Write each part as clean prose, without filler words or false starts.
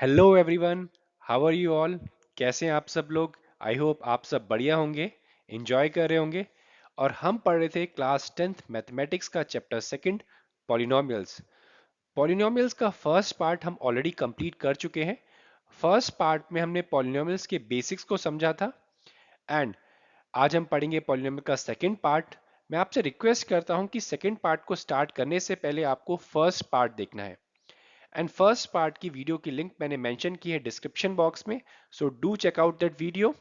Hello everyone, how are you all. कैसे हैं आप सब लोग। आई होप आप सब बढ़िया होंगे, एंजॉय कर रहे होंगे। और हम पढ़ रहे थे क्लास 10th मैथमेटिक्स का चैप्टर सेकंड, पॉलिनोमियल्स। पॉलिनोमियल्स का फर्स्ट पार्ट हम ऑलरेडी कंप्लीट कर चुके हैं। फर्स्ट पार्ट में हमने पॉलिनोमियल्स के बेसिक्स को समझा था एंड आज हम पढ़ेंगे पॉलिनोमियल का सेकंड पार्ट। मैं आपसे रिक्वेस्ट करता हूं कि सेकंड पार्ट को स्टार्ट करने से पहले आपको फर्स्ट पार्ट देखना है। एंड फर्स्ट पार्ट की वीडियो की लिंक मैंने मेंशन की है डिस्क्रिप्शन बॉक्स में, so do check out that video.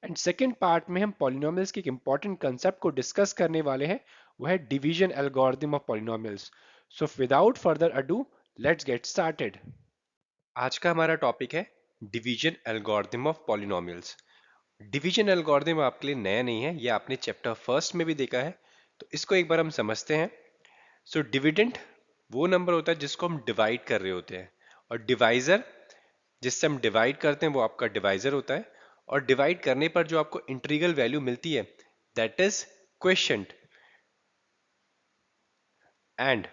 And second part में हम पॉलिनोमियल्स के एक इंपॉर्टेंट कंसेप्ट को डिस्कस करने वाले हैं, वो है division algorithm of polynomials. So without further ado, let's get started. आज का हमारा टॉपिक है division algorithm of polynomials. Division algorithm आपके लिए नया नहीं है, ये आपने चैप्टर फर्स्ट में भी देखा है, तो इसको एक बार हम समझते हैं। सो डिविडेंड वो नंबर होता है जिसको हम डिवाइड कर रहे होते हैं, और डिवाइजर जिससे हम डिवाइड करते हैं वो आपका डिवाइजर होता है। और डिवाइड करने पर जो आपको इंटीग्रल वैल्यू मिलती है that is quotient. And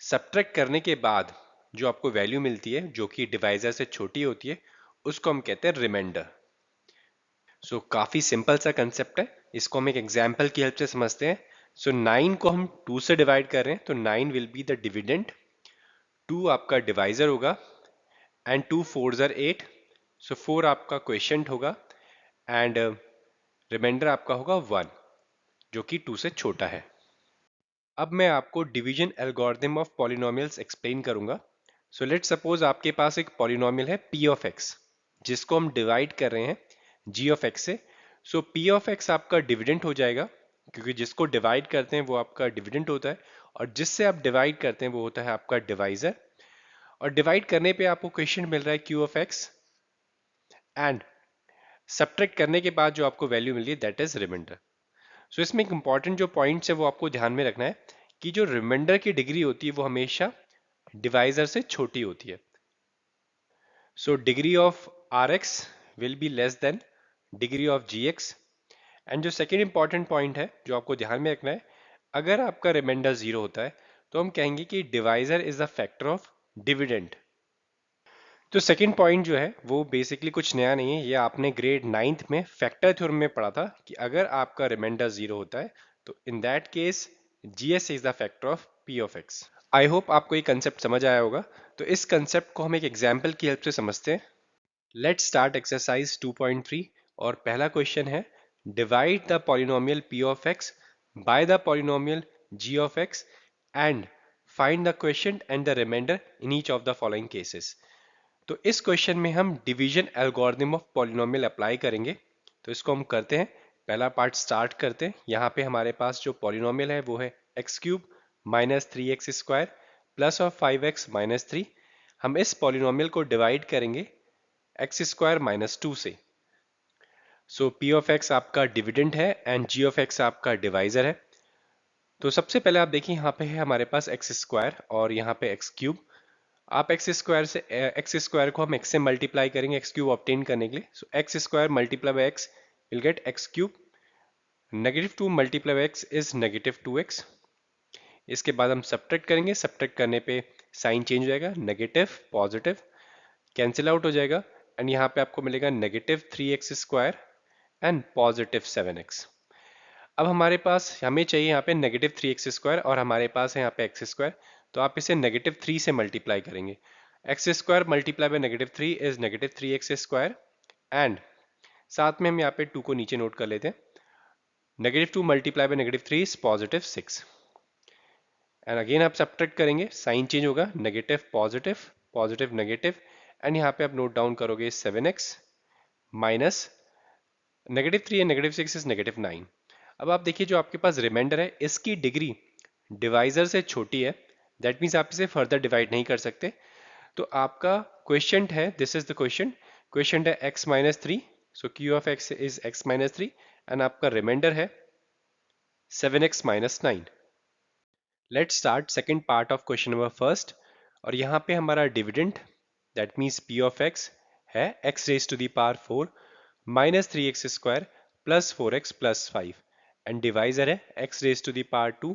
subtract करने के बाद जो आपको वैल्यू मिलती है जो कि डिवाइजर से छोटी होती है उसको हम कहते हैं रिमाइंडर। सो काफी सिंपल सा कंसेप्ट है, इसको हम एक एग्जांपल की हेल्प से समझते हैं। सो 9 को हम 2 से डिवाइड कर रहे हैं तो 9 विल बी द डिविडेंड, 2 आपका डिवाइजर होगा एंड 2 4 आर 8, सो 4 आपका क्वोशिएंट होगा एंड रिमाइंडर आपका होगा 1 जो कि 2 से छोटा है। अब मैं आपको division algorithm of polynomials explain करूंगा। सो लेट सपोज आपके पास एक पॉलिनोमियल है पी ऑफ एक्स जिसको हम डिवाइड कर रहे हैं जी ऑफ एक्स से। सो पी ऑफ एक्स आपका डिविडेंड हो जाएगा, क्योंकि जिसको डिवाइड करते हैं वो आपका डिविडेंड होता है, और जिससे आप डिवाइड करते हैं वो होता है आपका डिवाइजर। और डिवाइड करने पे आपको क्वेश्चन मिल रहा है Q of X, and subtract करने के बाद जो आपको वैल्यू मिली है दैट इज रिमाइंडर। सो इसमें एक इंपॉर्टेंट जो पॉइंट्स है वो आपको ध्यान में रखना है कि जो रिमाइंडर की डिग्री होती है वो हमेशा डिवाइजर से छोटी होती है। So degree of R X will be less than degree of G X. And जो सेकेंड इंपॉर्टेंट पॉइंट है जो आपको ध्यान में रखना है, अगर आपका रिमाइंडर जीरो होता है तो हम कहेंगे कि divisor is the factor of dividend. तो सेकंड पॉइंट जो है वो बेसिकली कुछ नया नहीं है, ये आपने ग्रेड 9th में फैक्टर थ्योरम में पढ़ा था कि अगर आपका रिमाइंडर जीरो होता है तो in that case GS is the factor of P of x. I hope आपको ये कंसेप्ट समझ आया होगा। तो इस कंसेप्ट को हम एक एग्जाम्पल की हेल्प से समझते हैं। लेट्स स्टार्ट एक्सरसाइज 2.3 और पहला क्वेश्चन है divide the polynomial P of X by the polynomial G of X and find the question and the remainder in each of the following cases. तो इस question में हम division algorithm of polynomial apply करेंगे, तो इसको हम करते हैं। पहला पार्ट स्टार्ट करते हैं। यहाँ पे हमारे पास जो पॉलिनोमियल है वो है x cube minus 3x² plus of 5x-3। हम इस पॉलिनोमियल को डिवाइड करेंगे x² माइनस 2 से। सो p ऑफ x आपका डिविडेंड है एंड g ऑफ x आपका डिवाइजर है। तो सबसे पहले आप देखिए यहाँ पे है हमारे पास x² और यहाँ पे x क्यूब। आप एक्स स्क्वायर को हम एक्स से मल्टीप्लाई करेंगे एक्स क्यूब ऑब्टेन करने के लिए। So x square multiply by x will get x cube. Negative 2 multiply by x is negative 2x। इसके बाद हम सब्ट्रैक्ट करेंगे, सब्ट्रैक्ट करने पे साइन चेंज हो जाएगा, नेगेटिव पॉजिटिव कैंसिल आउट हो जाएगा, एंड यहाँ पे आपको मिलेगा negative 3x² and positive 7x। अब हमारे पास हमें चाहिए यहाँ पे नेगेटिव 3x² और हमारे पास है यहाँ पे x², तो आप इसे नेगेटिव 3 से मल्टीप्लाई करेंगे। x² multiply by negative 3 is negative 3x² and साथ में हम यहाँ पे 2 को नीचे नोट कर लेते हैं। Negative 2 multiply by negative 3 is positive 6 and again आप सब्ट्रैक्ट करेंगे, साइन चेंज होगा, negative positive positive negative, and यहाँ पे आप नोट डाउन करोगे 7x minus negative 3 and negative 6 is negative 9। अब आप देखिए जो आपके पास रिमाइंडर है इसकी डिग्री डिवाइजर से छोटी है, दैट मीन्स आप इसे फर्दर डिवाइड नहीं कर सकते। तो आपका क्वेश्चन है, this is the question, question है x-3, so q of x is x-3 and आपका रिमाइंडर है 7x-9। Let's start second part of question number first. और यहाँ पे हमारा dividend that means p of x है x raise to the power 4 minus 3x² plus 4x plus 5 and divisor है x raise to the power 2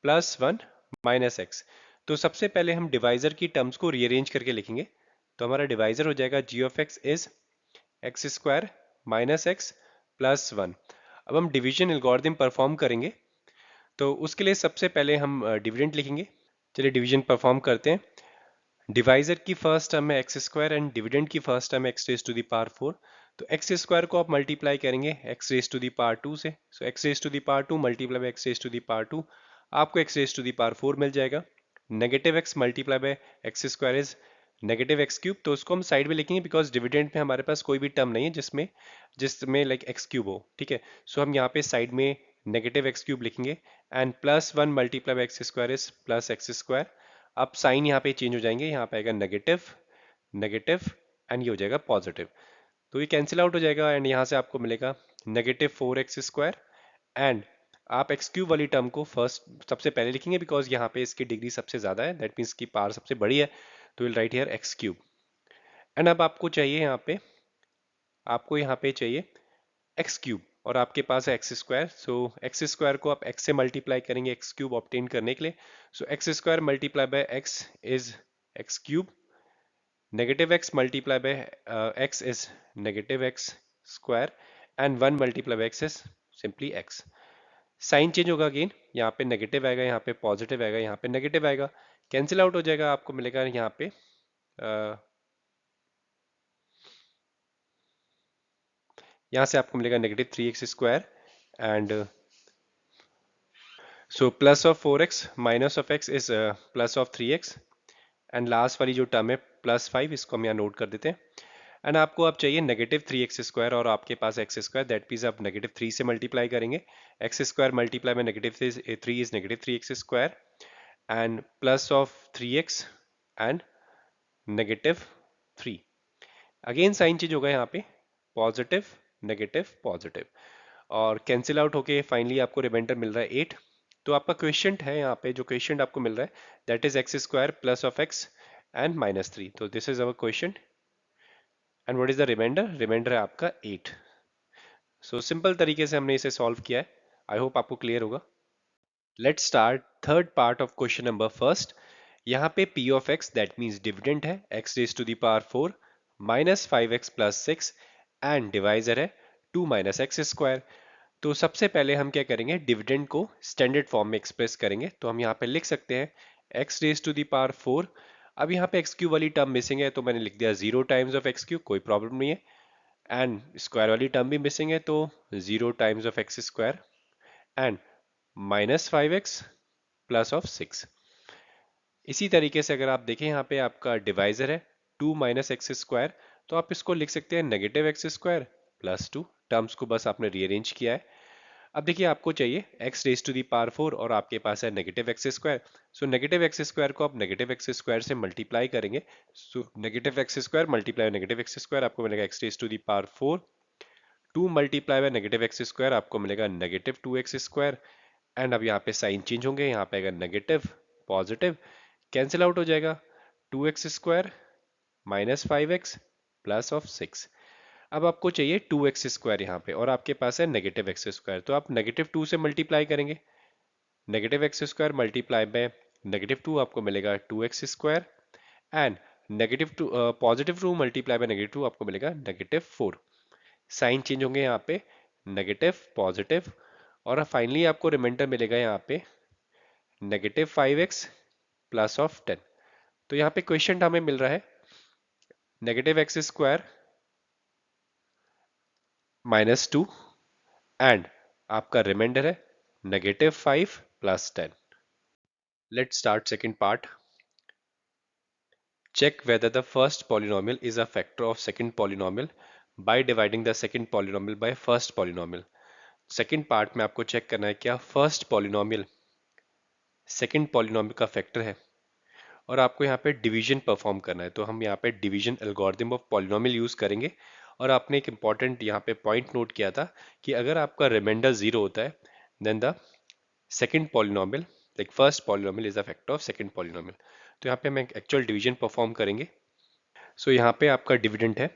plus 1 minus x। तो सबसे पहले हम डिवाइजर की टर्म्स को रीअरेंज करके लिखेंगे। तो हमारा डिवाइजर हो जाएगा g of x is x square minus x plus one. अब हम डिवीजन एल्गोरिथम परफॉर्म करेंगे, तो उसके लिए सबसे पहले हम डिविडेंड लिखेंगे। चलिए डिवीजन परफॉर्म करते हैं। डिवाइजर की फर्स्ट टर्म है एक्स स्क्वायर एंड डिविडेंड की फर्स्ट टर्म है x raise to the power 4। तो एक्स स्क्वायर को आप मल्टीप्लाई करेंगे x raise to the power 2 से, so x raise to the power 2 multiply by x raise to the power 2, आपको x raise to the power 4 मिल जाएगा। Negative x multiply by x square is negative x cube, तो उसको हम side में लिखेंगे because dividend में हमारे पास कोई भी टर्म नहीं है जिसमें जिसमें लाइक एक्स क्यूब हो, ठीक है। सो हम यहाँ पे साइड में नेगेटिव एक्स क्यूब लिखेंगे and plus one multiply by x square is plus X square. अब साइन यहाँ पे चेंज हो जाएंगे, यहाँ पे आएगा नेगेटिव नेगेटिव एंड ये हो जाएगा पॉजिटिव, तो ये कैंसिल आउट हो जाएगा एंड यहाँ से आपको मिलेगा नेगेटिव 4x² एंड आप एक्स क्यूब वाली टर्म को फर्स्ट सबसे पहले लिखेंगे बिकॉज यहाँ पे इसकी डिग्री सबसे ज्यादा है, दैट मीन्स की पावर सबसे बड़ी है, तो will write here x cube. And अब आपको यहाँ पे चाहिए एक्स क्यूब और आपके पास है एक्स स्क्वायर, सो एक्स स्क्वायर को आप एक्स से मल्टीप्लाई करेंगे एक्स क्यूब ऑब्टेन करने के लिए। So x square multiply by x is x cube, negative x multiply by x is negative x square and one multiply by x is simply x. Sign change होगा again, यहाँ पे negative आएगा, यहाँ पे positive आएगा, यहाँ पे negative आएगा, कैंसिल आउट हो जाएगा, आपको मिलेगा यहाँ पे यहाँ से आपको मिलेगा negative 3x² and so plus of 4x minus of x is plus of 3x and last वाली जो टर्म है प्लस 5, इसको हम यहाँ नोट कर देते हैं। एंड आपको अब चाहिए नेगेटिव 3x² और आपके पास एक्स स्क्वायर, दैट मीन्स आप नेगेटिव 3 से मल्टीप्लाई करेंगे, एक्स स्क्वायर मल्टीप्लाई में negative 3 is negative 3x² and plus of 3x and negative 3। Again sign change होगा यहाँ पे, पॉजिटिव नेगेटिव पॉजिटिव और कैंसिल आउट होके फाइनली आपको रिमाइंडर मिल रहा है 8। तो आपका क्वेश्चन है यहाँ पे, जो क्वेश्चन आपको मिल रहा है that is x square plus of X and minus 3। तो this is our question and what is the remainder, remainder है आपका 8। सो सिंपल तरीके से हमने इसे सॉल्व किया है, आई होप आपको क्लियर होगा। Let's start third part of question number first. यहाँ पे p of x that means dividend है x raise to the power 4 minus 5x plus 6 and divisor है 2 माइनस एक्स स्क्वायर। तो सबसे पहले हम क्या करेंगे, डिविडेंड को स्टैंडर्ड फॉर्म में एक्सप्रेस करेंगे, तो हम यहाँ पे लिख सकते हैं x raise to the power 4। अब यहाँ पे एक्स क्यूब वाली टर्म मिसिंग है तो मैंने लिख दिया 0 टाइम्स ऑफ एक्स क्यूब, कोई प्रॉब्लम नहीं है, एंड स्क्वायर वाली टर्म भी मिसिंग है तो 0 times of X square and minus 5x plus of 6। इसी तरीके से अगर आप देखें यहाँ पे आपका डिवाइजर है 2 माइनस एक्स स्क्वायर, तो आप इसको लिख सकते हैं negative x square plus 2, terms को बस आपने रीअरेंज किया है। अब देखिए आपको चाहिए x raise to the power 4 और आपके पास है negative x square, so negative x square को आप नेगेटिव एक्स स्क्वायर से मल्टीप्लाई करेंगे, so negative x square multiply negative x square आपको मिलेगा x raise to the power 4, 2 multiply by negative x square आपको मिलेगा नेगेटिव 2x स्क्वायर एंड अब यहाँ पे साइन चेंज होंगे, यहाँ पे आएगा नेगेटिव पॉजिटिव, कैंसिल आउट हो जाएगा 2x² minus 5x plus of 6। अब आपको चाहिए 2x² यहाँ पे और आपके पास है नेगेटिव एक्स स्क्वायर, तो आप नेगेटिव 2 से मल्टीप्लाई करेंगे, negative x square multiply by negative 2 आपको मिलेगा 2x² and negative 2 positive 2 multiply by negative 2 आपको मिलेगा नेगेटिव 4। साइन चेंज होंगे यहाँ पे नेगेटिव पॉजिटिव और फाइनली आपको रिमाइंडर मिलेगा यहाँ पे नेगेटिव 5x प्लस ऑफ 10। तो यहाँ पे क्वेश्चन हमें मिल रहा है negative x square minus 2 and आपका रिमाइंडर है negative 5 plus 10। Let's start second part. Check whether the first polynomial is a factor of second polynomial by dividing the second polynomial by first polynomial। Second part में आपको check करना है क्या first polynomial second polynomial का factor है और आपको यहाँ पे डिवीजन परफॉर्म करना है, तो हम यहाँ पे division algorithm of polynomial use करेंगे। और आपने एक इंपॉर्टेंट यहाँ पे पॉइंट नोट किया था कि अगर आपका रिमाइंडर 0 होता है then the second polynomial like first polynomial is the factor of second polynomial. तो यहाँ पे हम एक्चुअल डिवीजन परफॉर्म करेंगे। सो यहाँ पे आपका डिविडेंड है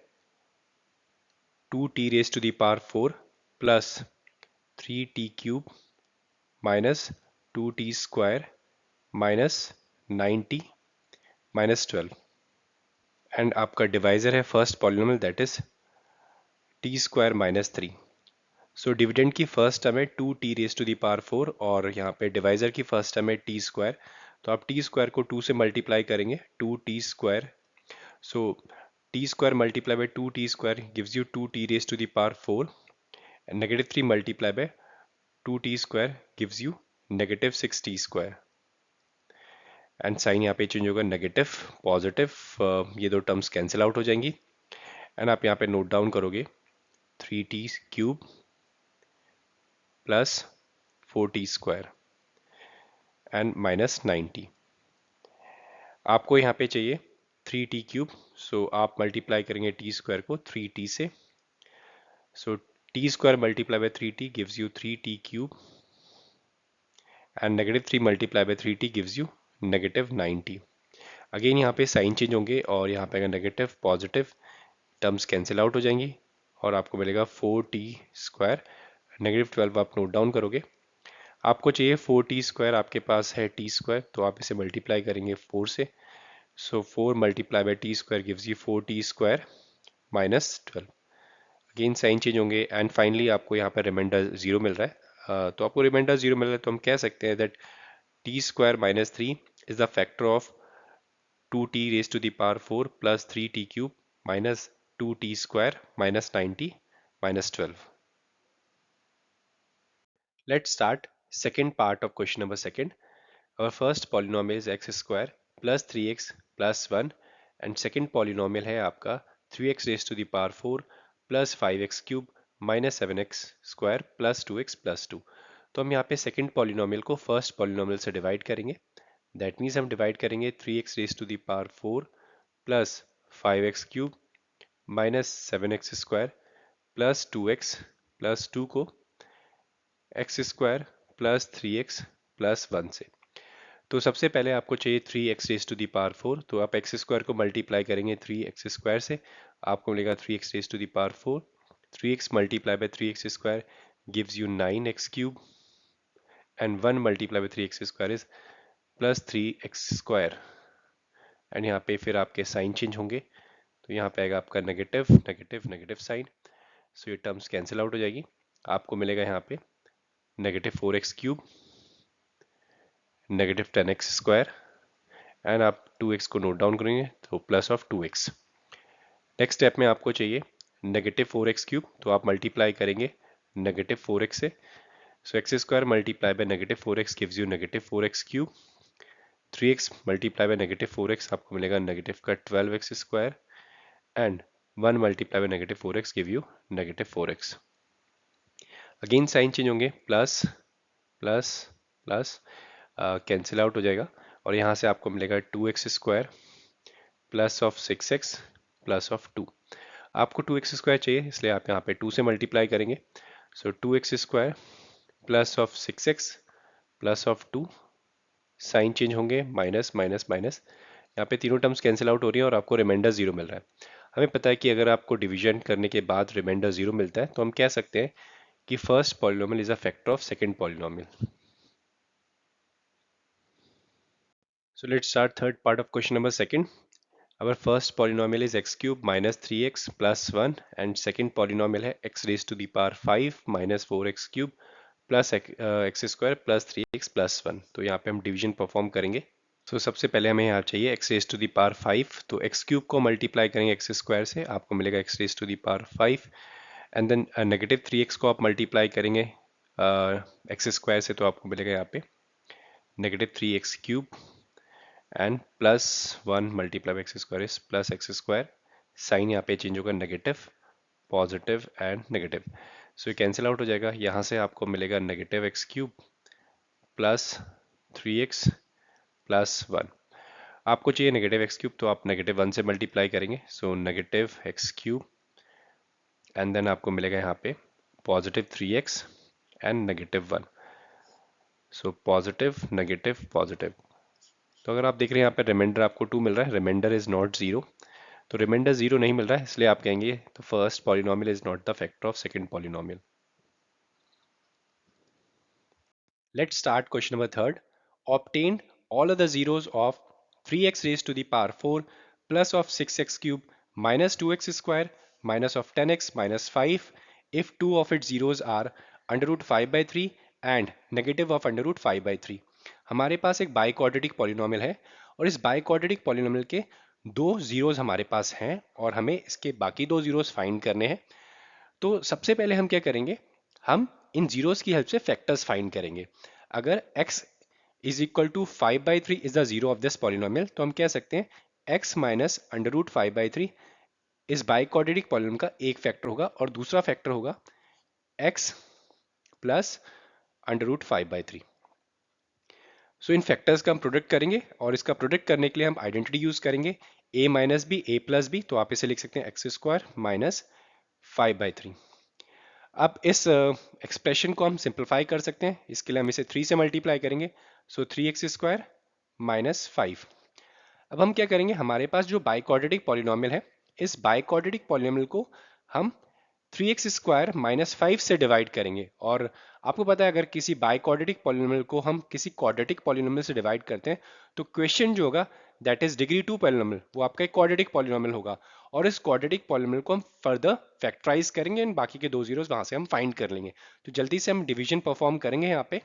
2t raise to the power 4 plus 3t cube minus 2t square minus 9t minus 12 and आपका डिवाइजर है first polynomial that is T square minus three. So dividend की फर्स्ट टर्म है two T raise to the power four और यहाँ पे divisor की first term है T square. तो आप टी स्क्वायर को टू से मल्टीप्लाई करेंगे, two T square. So T square multiply by two T square gives you two T raise to the power four and negative three multiply by two T square gives you negative six T square. And sign यहाँ पे change होगा negative positive, ये दो terms cancel out हो जाएंगी and आप यहाँ पे नोट डाउन करोगे three T cube plus four t square and minus ninety. आपको यहाँ पे चाहिए थ्री टी क्यूब, सो आप मल्टीप्लाई करेंगे टी स्क्वायर को थ्री टी से। So T square multiply by three t gives you three T cube and negative three multiply by three t gives you negative nine t. Again यहाँ पे sign change होंगे और यहाँ पे अगर negative positive terms cancel out हो जाएंगी और आपको मिलेगा four t square negative twelve. आप नोट डाउन करोगे, आपको चाहिए फोर टी स्क्वायर, आपके पास है टी स्क्वायर तो आप इसे मल्टीप्लाई करेंगे फोर से। So four multiply by T square gives you four t square minus twelve. Again sign change होंगे एंड फाइनली आपको यहाँ पर रिमाइंडर जीरो मिल रहा है। तो आपको रिमाइंडर जीरो मिल रहा है तो हम कह सकते हैं that T square minus three is the factor of two T raise to the power four plus three T cube minus two T square minus nine T minus twelve. Let's start second part of question number second. Our first polynomial is x square plus 3x plus 1 and second polynomial है आपका 3x raised to the power 4 plus 5x cube minus 7x square plus 2x plus 2। तो हम यहाँ पे second polynomial को first polynomial से divide करेंगे। That means हम divide करेंगे 3x raised to the power 4 plus 5x cube minus 7x square plus 2x plus 2 को X square plus three X plus one से। तो सबसे पहले आपको चाहिए three X raise to the power four, तो आप एक्स स्क्वायर को मल्टीप्लाई करेंगे थ्री एक्स स्क्वायर से, आपको मिलेगा three X raise to the power four. Three x multiply by three X square gives you nine X cube and one multiply by three X square is plus three X square. And यहाँ पे फिर आपके sign change होंगे, तो यहाँ पे आएगा आपका नेगेटिव नेगेटिव नेगेटिव साइन। सो ये टर्म्स कैंसिल आउट हो जाएगी, आपको मिलेगा यहाँ पे negative four x cube negative ten x square and आप 2x को नोट डाउन करेंगे तो plus of 2x। Next step में आपको चाहिए नेगेटिव फोर एक्स क्यूब, तो आप मल्टीप्लाई करेंगे नेगेटिव फोर एक्स से। So x square multiply by negative four x gives you negative four x cube. Three x multiply by negative four x आपको मिलेगा negative का twelve x square and one multiply by negative four x give you negative four x. Again sign change होंगे, plus plus plus cancel out हो जाएगा और यहाँ से आपको मिलेगा two x square plus of six x plus of to. आपको two x square चाहिए इसलिए आप यहाँ पे टू से मल्टीप्लाई करेंगे। So two x square plus of six x plus of two, sign change होंगे माइनस माइनस माइनस, यहाँ पे तीनों टर्म्स कैंसिल आउट हो रही है और आपको रिमाइंडर जीरो मिल रहा है। हमें पता है कि अगर आपको डिवीजन करने के बाद रिमाइंडर जीरो मिलता है तो हम कह सकते हैं कि first polynomial is a factor of second polynomial. So let's start third part of question number second. Our first polynomial is x cube minus 3x plus 1 and second polynomial है x raised to the power 5 minus 4x cube plus x square plus 3x plus 1। तो यहाँ पे हम division perform करेंगे। तो सबसे पहले हमें यहाँ चाहिए x raised to the power 5, तो x क्यूब को मल्टीप्लाई करेंगे x स्क्वायर से, आपको मिलेगा x raised to the power 5 and then negative three X को आप मल्टीप्लाई करेंगे x स्क्वायर से, तो आपको मिलेगा यहाँ पे negative three X cube and plus one multiply X square is plus X square. Sign यहाँ पे चेंज होगा negative positive and negative, so ये कैंसिल आउट हो जाएगा। यहाँ से आपको मिलेगा negative x cube plus three X plus one. आपको चाहिए नेगेटिव एक्स क्यूब, तो आप नेगेटिव वन से मल्टीप्लाई करेंगे, so negative x cube and then आपको मिलेगा यहाँ पे positive three X and negative one. So positive negative positive. तो अगर आप देख रहे हैं यहाँ पे रिमाइंडर आपको टू मिल रहा है, रिमाइंडर इज नॉट जीरो, तो रिमाइंडर जीरो नहीं मिल रहा है इसलिए आप कहेंगे तो first polynomial is not the factor of second polynomial. Let's start question number third. Obtain all of the zeros of 3x raised to the power 4 plus of 6x cube minus 2x square minus of 10x minus 5 if two of its zeros are under root 5 by 3 and negative of under root 5 by 3। हमारे पास एक by quadratic polynomial है और इस by quadratic polynomial के दो zeros हमारे पास हैं और हमें इसके बाकी दो जीरोस फाइंड करने हैं। तो सबसे पहले हम क्या करेंगे, हम इन जीरोस की हेल्प से फैक्टर्स फाइंड करेंगे। अगर x is equal to 5/3 is the zero of this polynomial तो हम कह सकते हैं x माइनस अंडर रूट 5/3 इस बाइक्वाड्रेटिक पॉलिनोमियल का एक फैक्टर होगा और दूसरा फैक्टर होगा x प्लस अंडर रूट 5/3। सो इन फैक्टर्स का हम प्रोडक्ट करेंगे और इसका प्रोडक्ट करने के लिए हम आइडेंटिटी यूज करेंगे a minus B a plus B, तो आप इसे लिख सकते हैं एक्स स्क्वायर माइनस 5/3। अब इस एक्सप्रेशन को हम सिंप्लीफाई कर सकते हैं, इसके लिए हम इसे 3 से मल्टीप्लाई करेंगे, सो 3x स्क्वायर माइनस 5। अब हम क्या करेंगे, हमारे पास जो बाइक्वाड्रेटिक पॉलिनोमियल है इस बाइक्वाड्रेटिक पॉलिनोमियल को हम 3x स्क्वायर माइनस 5 से डिवाइड करेंगे। और आपको पता है अगर किसी बाइक्वाड्रेटिक पॉलिनोमियल को हम किसी क्वाड्रेटिक पॉलिनोमियल से डिवाइड करते हैं तो क्वेश्चन जो होगा दैट इज डिग्री 2 पॉलिनोमियल वो आपका एक क्वाड्रेटिक पॉलिनोमियल होगा और इस क्वाड्रेटिक पॉलिनोमियल को हम फर्दर फैक्टराइज करेंगे एंड बाकी के दो जीरोस वहां से हम फाइंड कर लेंगे। तो जल्दी से हम डिवीजन परफॉर्म करेंगे यहाँ पे।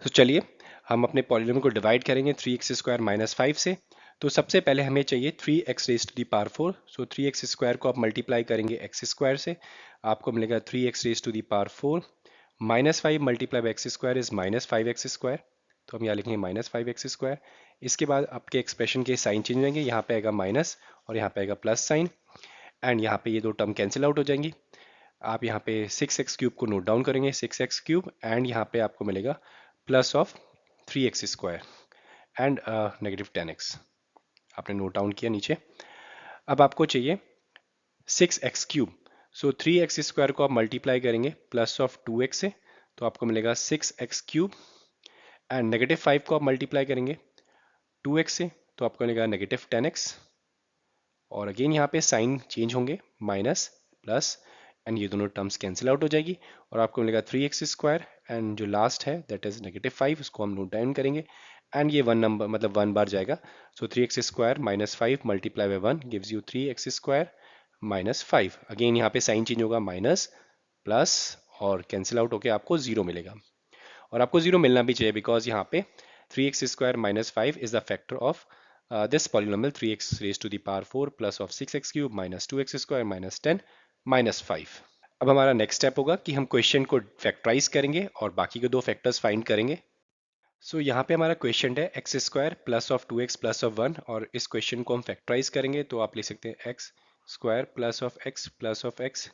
तो चलिए हम अपने पॉलिनोमियल को डिवाइड करेंगे 3x स्क्वायर माइनस 5 से। तो सबसे पहले हमें चाहिए 3x raise to the power 4। So 3x square को आप मल्टीप्लाई करेंगे x स्क्वायर से, आपको मिलेगा 3x raise to the power 4 minus 5 multiply by X square is minus 5x square, तो हम यहाँ लिखेंगे माइनस 5x स्क्वायर। इसके बाद आपके एक्सप्रेशन के साइन चेंज होंगे, यहाँ पे आएगा माइनस और यहाँ पे आएगा प्लस साइन एंड यहाँ पे ये दो टर्म कैंसिल आउट हो जाएंगी। आप यहाँ पे 6x क्यूब को नोट डाउन करेंगे, 6x क्यूब एंड यहाँ पे आपको मिलेगा plus of 3x square and negative 10x, आपने नोट डाउन किया नीचे। अब आपको चाहिए 6x क्यूब, सो 3x स्क्वायर को आप मल्टीप्लाई करेंगे प्लस ऑफ 2x से, तो आपको मिलेगा 6x क्यूब एंड नेगेटिव 5 को आप मल्टीप्लाई करेंगे 2x से, तो आपको मिलेगा नेगेटिव 10x और अगेन यहाँ पे साइन चेंज होंगे माइनस प्लस एंड ये दोनों टर्म्स कैंसिल आउट हो जाएगी और आपको मिलेगा 3x स्क्वायर एंड जो लास्ट है दैट इज नेगेटिव 5, उसको हम नोट डाउन करेंगे एंड ये वन नंबर मतलब 1 बार जाएगा। सो 3x square minus 5 multiply by 1 gives you 3x square minus 5। Again यहाँ पे साइन चेंज होगा माइनस प्लस और कैंसिल आउट होके आपको जीरो मिलेगा और आपको जीरो मिलना भी चाहिए बिकॉज यहाँ पे 3x square minus 5 is the factor of this polynomial 3x raised to the power 4 plus of 6x cube minus 2x square minus 10 minus 5। अब हमारा नेक्स्ट स्टेप होगा कि हम क्वेश्चन को फैक्टराइज करेंगे और बाकी के दो फैक्टर्स फाइंड करेंगे। सो यहाँ पे हमारा क्वेश्चन है x square plus of 2x plus of 1 और इस क्वेश्चन को हम फैक्टराइज करेंगे तो आप लिख सकते हैं x square plus of x plus of x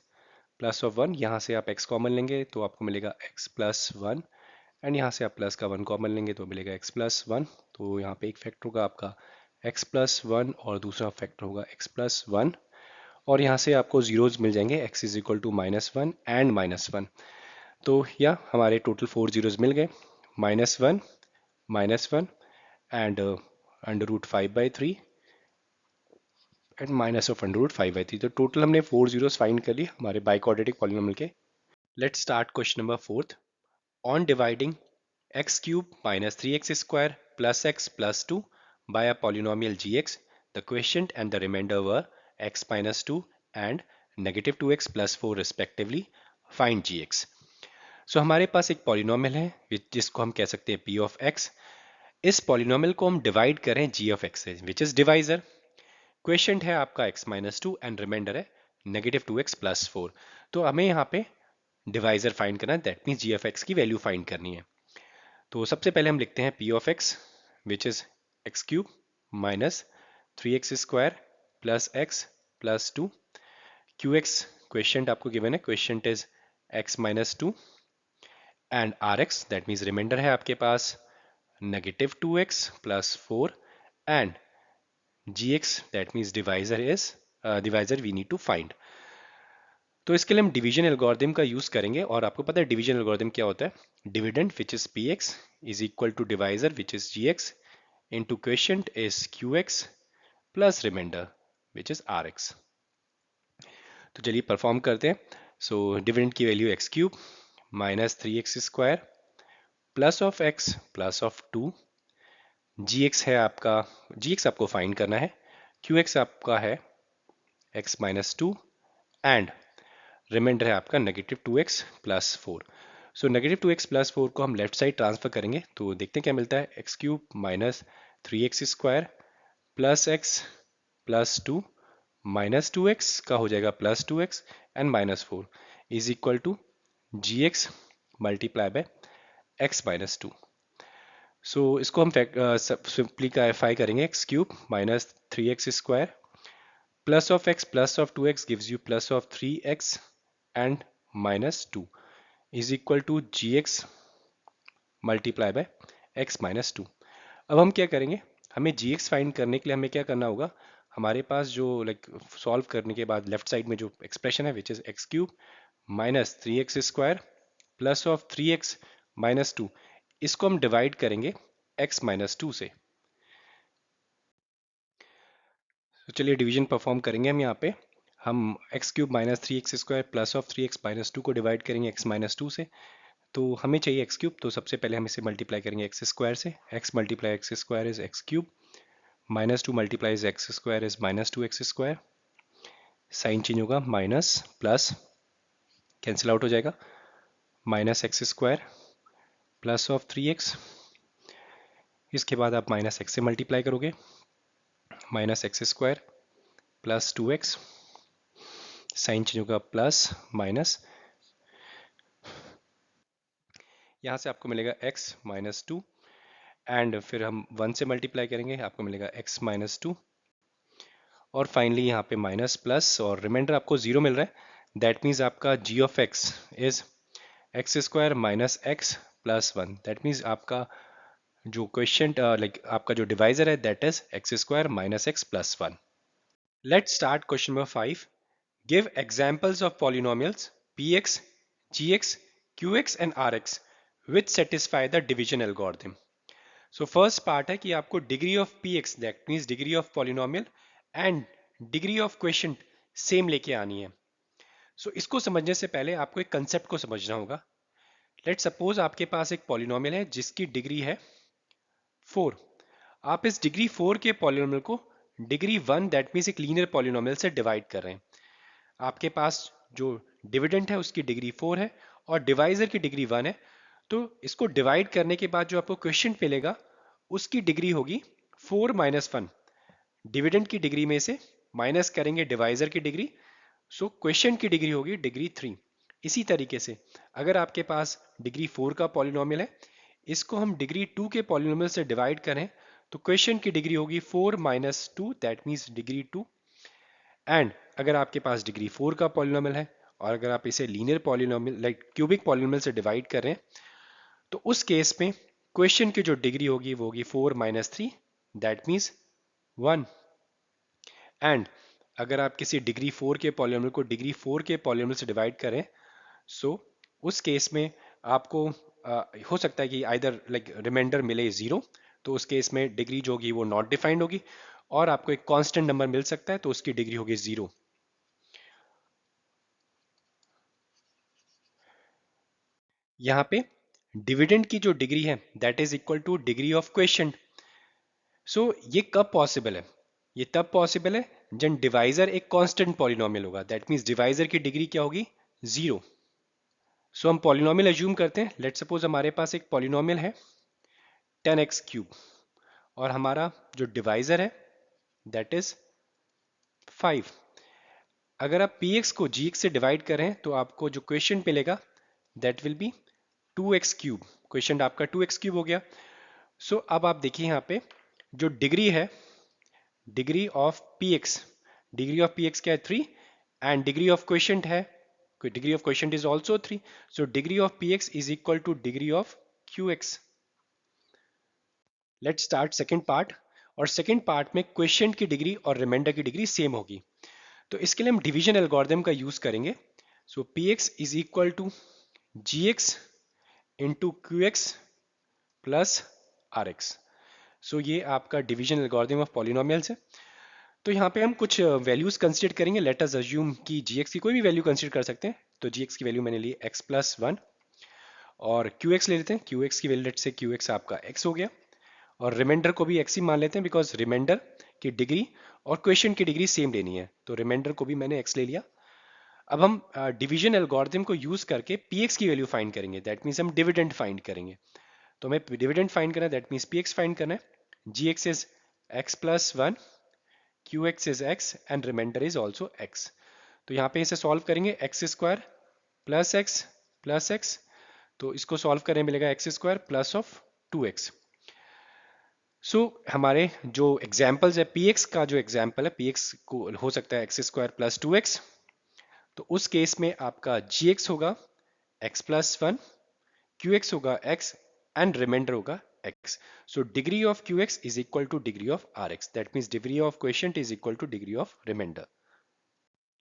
plus of 1, यहाँ से आप x कॉमन लेंगे तो आपको मिलेगा x प्लस 1 एंड यहाँ से आप प्लस का 1 कॉमन लेंगे तो मिलेगा x प्लस 1। तो यहाँ पे एक फैक्टर होगा आपका x प्लस 1 और दूसरा फैक्टर होगा x प्लस 1 और यहाँ से आपको जीरोज मिल जाएंगे x is equal to minus 1 and minus 1। तो या हमारे टोटल 4 जीरोज मिल गए, minus one and under root 5/3 and minus of under root 5/3। तो टोटल हमने 4 जीरोज फाइंड कर लिए हमारे बाइक्वाड्रेटिक पॉलिनोमियल के। Let's start question number 4। On dividing x cube minus 3x square plus x plus 2 by a polynomial gx, the quotient and the remainder were x minus 2 and negative 2x plus 4 respectively. Find gx. So हमारे पास एक polynomial है जिसको हम कह सकते हैं p of x। इस polynomial को हम डिवाइड करें g of x से विच इज डिवाइजर। क्वेश्चन है आपका x minus 2 एंड रिमाइंडर है नेगेटिव 2x plus 4। तो हमें यहाँ पे डिवाइजर फाइंड करना है, that means g of x की वैल्यू फाइंड करनी है। तो सबसे पहले हम लिखते हैं p of x which is x cube minus 3x square plus x plus 2 q x question आपको गिवन है, question is x minus 2 and r x that means remainder है आपके पास negative 2x plus 4 and g x that means divisor we need to find. तो इसके लिए हम division algorithm का यूज करेंगे और आपको पता है डिवीजन एल्गोरिथम क्या होता है, dividend which is P X is equal to divisor which is G X into quotient is Q X plus remainder which is R X. तो चलिए परफॉर्म करते हैं। सो डिविडेंड की value X cube minus 3x square plus of x plus of 2, G X है आपका, जी x आपको find करना है क्यू एक्स आपका है X minus two and remainder है आपका -2x+4। सो -2x+4 को हम लेफ्ट साइड ट्रांसफर करेंगे तो देखते हैं क्या मिलता है। X cube minus 3x² plus x plus two minus 2x का हो जाएगा +2x and -4 is equal to gx multiply by x minus two. So इसको हम सिंप्लीफाई करेंगे। X cube minus 3x² plus of x plus of 2x gives you plus of 3x and minus 2 is equal to gx multiply by x minus to. अब हम क्या करेंगे, हमें gx find करने के लिए हमें क्या करना होगा, हमारे पास जो सॉल्व करने के बाद लेफ्ट साइड में जो एक्सप्रेशन है विच is x cube minus 3x² plus of 3x minus two, इसको हम डिवाइड करेंगे x माइनस टू से। तो चलिए डिवीजन परफॉर्म करेंगे हम यहाँ पे। हम x cube minus 3x² plus of 3x minus two को डिवाइड करेंगे x माइनस टू से। तो हमें चाहिए एक्स क्यूब, तो सबसे पहले हम इसे मल्टीप्लाई करेंगे एक्स स्क्वायर से। x multiply X square is x cube, minus two multiplies X square is minus two x square. Sign change होगा, माइनस प्लस कैंसिल आउट हो जाएगा, minus X square plus of 3x। इसके बाद आप minus X से multiply करोगे, minus X square plus 2x। Sign change होगा, plus minus, यहाँ से आपको मिलेगा x माइनस टू एंड फिर हम 1 से मल्टीप्लाई करेंगे, आपको मिलेगा x माइनस टू और फाइनली यहाँ पे माइनस प्लस और रिमाइंडर आपको 0 मिल रहा है। दैट मीन्स आपका g of x is x square minus x plus one. That means आपका जो क्वेश्चन आपका जो डिवाइजर है that is x square minus x plus one. Let's start question number 5। Give examples of polynomials px, gx, qx and rx which satisfy the division algorithm। So first part है कि आपको degree of px that means degree of polynomial and degree of question same लेके आनी है। सो इसको समझने से पहले आपको एक कंसेप्ट को समझना होगा। लेट सपोज आपके पास एक पॉलिनोमियल है जिसकी डिग्री है 4। आप इस डिग्री 4 के पॉलिनोमियल को डिग्री 1 दैट मीन्स एक लीनियर पॉलिनोमियल से डिवाइड कर रहे हैं। आपके पास जो डिविडेंड है उसकी डिग्री 4 है और डिवाइजर की डिग्री 1 है। तो इसको डिवाइड करने के बाद जो आपको क्वेश्चन मिलेगा उसकी डिग्री होगी 4 माइनस 1। डिविडेंड की डिग्री में से माइनस करेंगे डिवाइजर की डिग्री, सो क्वेश्चन की डिग्री होगी डिग्री 3। इसी तरीके से अगर आपके पास डिग्री 4 का पॉलिनोमियल है, इसको हम डिग्री 2 के पॉलिनोमियल से डिवाइड करें तो क्वेश्चन की डिग्री होगी 4 minus two that means degree 2। And अगर आपके पास डिग्री 4 का पॉलिनोमियल है और अगर आप इसे लीनियर पॉलिनोमियल क्यूबिक पॉलिनोमियल से डिवाइड करें तो उस केस में क्वेश्चन की जो डिग्री होगी वो होगी 4 minus three that means 1। And अगर आप किसी डिग्री 4 के पॉलिनोमियल को डिग्री 4 के पॉलिनोमियल से डिवाइड करें सो उस केस में आपको हो सकता है कि आइदर रिमाइंडर मिले 0, तो उस केस में डिग्री जो होगी वो नॉट डिफाइंड होगी, और आपको एक कांस्टेंट नंबर मिल सकता है तो उसकी डिग्री होगी 0। यहाँ पे डिविडेंड की जो डिग्री है that is equal to degree of question. So ये कब पॉसिबल है, ये तब पॉसिबल है जब डिवाइजर एक कांस्टेंट पॉलिनोमियल होगा। दैट मीन्स डिवाइजर की डिग्री क्या होगी 0। सो हम पॉलिनोमियल एज्यूम करते हैं। लेट सपोज हमारे पास एक पॉलिनोमियल है 10x क्यूब और हमारा जो डिवाइजर है दैट इज 5। अगर आप px को gx से डिवाइड करें तो आपको जो क्वेश्चन मिलेगा that will be 2x cube. Question आपका 2x क्यूब हो गया। सो अब आप देखिए यहाँ पे जो डिग्री है, degree of px, degree of px क्या है 3 एंड डिग्री ऑफ क्वेश्चन है, degree of question is also 3। So degree of px is equal to degree of qx। Let's start second part. और सेकंड पार्ट में question की degree और reminder की degree same होगी, तो इसके लिए हम डिवीजन एल्गोरिथम का यूज करेंगे। So px is equal to gx into qx plus rx। So ये आपका डिवीजन एल्गोरिथम ऑफ पॉलिनोमियल्स है। तो यहाँ पे हम कुछ वैल्यूज कंसीडर करेंगे। लेट अस अज्यूम कि gx की कोई भी वैल्यू कंसीडर कर सकते हैं। तो gx की वैल्यू मैंने ली x प्लस वन और qx ले लेते हैं। qx की वैल्यू लेट से qx आपका x हो गया और रिमाइंडर को भी x ही मान लेते हैं बिकॉज रिमाइंडर की डिग्री और क्वेश्चन की डिग्री सेम लेनी है, तो रिमाइंडर को भी मैंने x ले लिया। अब हम डिवीजन एल्गोरिथम को यूज करके px की वैल्यू फाइंड करेंगे, दैट मीन्स हम डिविडेंड फाइंड करेंगे। तो हमें डिविडेंड फाइंड करना है, दैट मीन्स px फाइंड करना है। gx is x plus one, qx is x and remainder is also x। तो यहाँ पे इसे सॉल्व करेंगे, एक्स स्क्वायर प्लस एक्स, तो इसको सॉल्व करें मिलेगा x square plus of 2x। सो हमारे जो एग्जाम्पल्स है, px का जो एग्जाम्पल है, px को हो सकता है एक्स स्क्वायर प्लस 2x, तो उस केस में आपका gx होगा x प्लस वन, qx होगा x एंड रिमाइंडर होगा x। So degree of qx is equal to degree of rx, that means degree of question is equal to degree of remainder.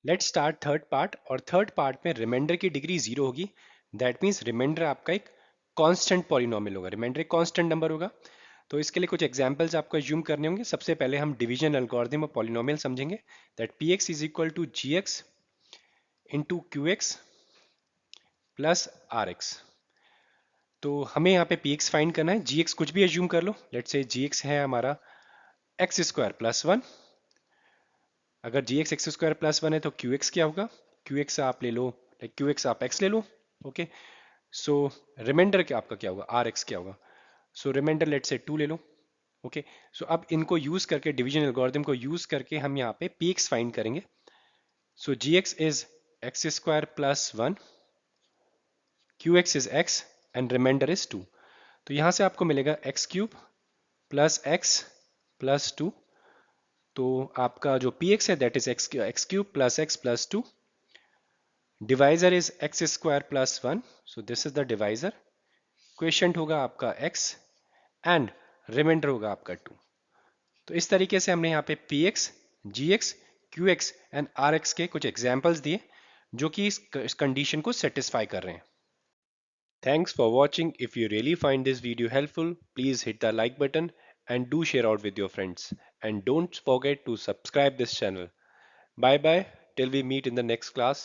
Let's start third part, और third part में remainder की degree zero होगी, that means remainder आपका एक constant polynomial होगा, remainder एक constant number होगा। तो इसके लिए कुछ एग्जांपल्स आपको अज्यूम करने होंगे। सबसे पहले हम डिवीजन एल्गोरिथम और पॉलिनोमियल समझेंगे, that px is equal to gx into qx plus rx। तो हमें यहाँ पे px फाइंड करना है, gx कुछ भी अज्यूम कर लो, लेट्स से gx है हमारा एक्स स्क्वायर प्लस वन। अगर gx x square plus one है तो qx क्या होगा, qx आप ले लो, लाइक qx आप x ले लो, ओके। सो रिमाइंडर क्या आपका क्या होगा, rx क्या होगा, सो रिमाइंडर लेट से 2 ले लो, ओके। सो अब इनको यूज करके, डिवीजन एल्गोरिथम को यूज करके हम यहाँ पे px फाइंड करेंगे। So gx is x square plus one, qx is x and remainder is 2। तो यहाँ से आपको मिलेगा X cube plus x plus two. तो आपका जो px है that is x cube plus x plus two, divisor is x square plus one, so this is the divisor, quotient होगा आपका x एंड रिमाइंडर होगा आपका 2। तो इस तरीके से हमने यहाँ पे px, gx, qx and rx के कुछ एग्जांपल्स दिए जो कि इस कंडीशन को सेटिस्फाई कर रहे हैं। Thanks for watching. If you really find this video helpful, please hit the like button and do share out with your friends. And don't forget to subscribe this channel. Bye bye till we meet in the next class.